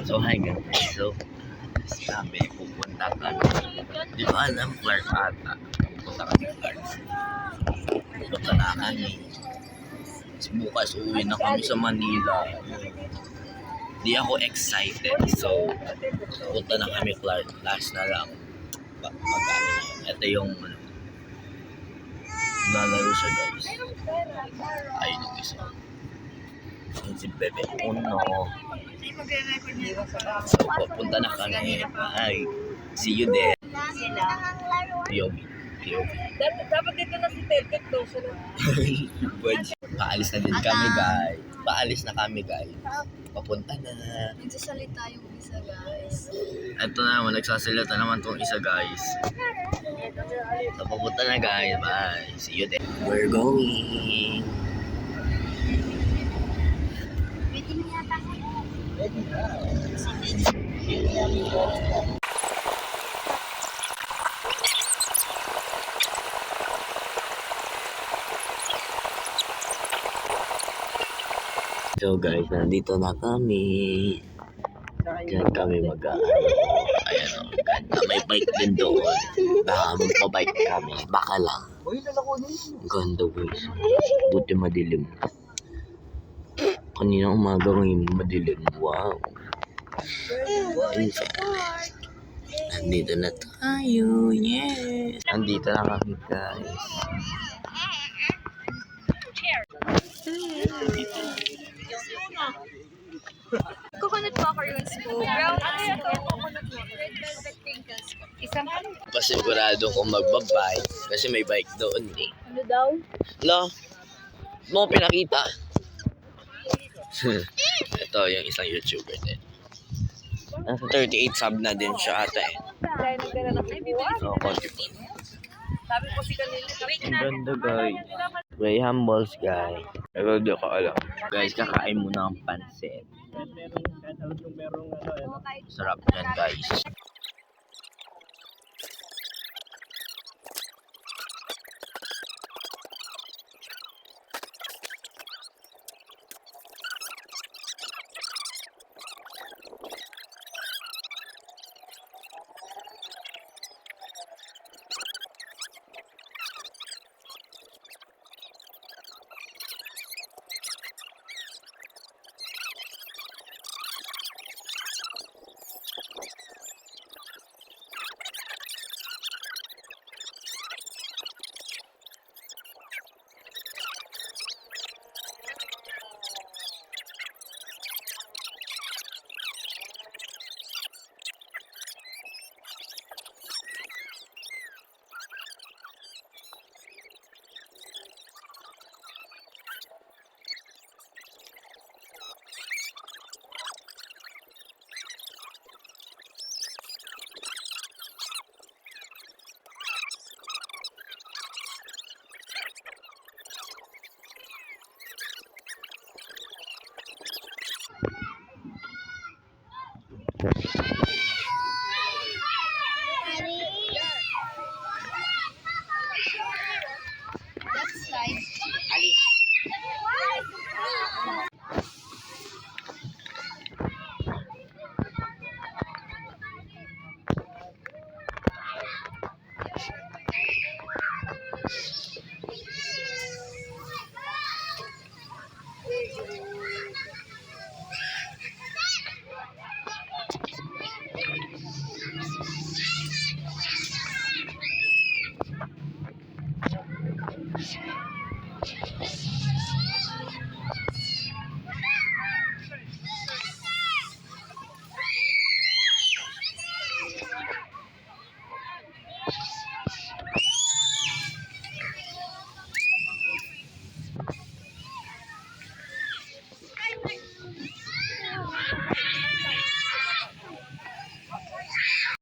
So hi guys, so sabi pupunta ka. Di ko alam, Clark ata. Pupunta kami Clark. Pupunta na kami. Bukas uwi na kami sa Manila. Di ako excited. So pupunta na kami Clark. Last na lang. Ito yung lalaro siya guys. Ayun yung isa. Si Bebe Uno. So, pupunta na kami. Bye. See you there. POV. Dapat dito na si Telket daw siya na. Paalis na din kami guys. Paalis na kami guys. Papunta na. Nagsasalita yung isa guys. Ito naman, nagsasalita naman tong isa guys. So, papunta na guys. Bye. See you there. We're going. So guys, nandito na kami. Diyan kami ayan o, may bike din doon. Baka magpa-bike kami. Baka lang. Ganda guys. Buti madilim. Kanina umaga ngayon madilim. Wow. Nandito na tayo. Yes. Nandito na kami guys. Coconut macaroons po. Brown coconut red velvet crinkles. Isang Pasigurado kung magbabike kasi may bike doon eh. ano daw? Lo, mo pinakita. Ito yung isang YouTuber din. Nasa 38 sub na din siya ata eh. Dahil nagdala ng bibuwan. So, konti pa. Sabi ko si kanila. Ang ganda guys. Graham balls guys. Pero di ko alam. Guys, kakain muna ang pansit. Sarap yan guys. Ali.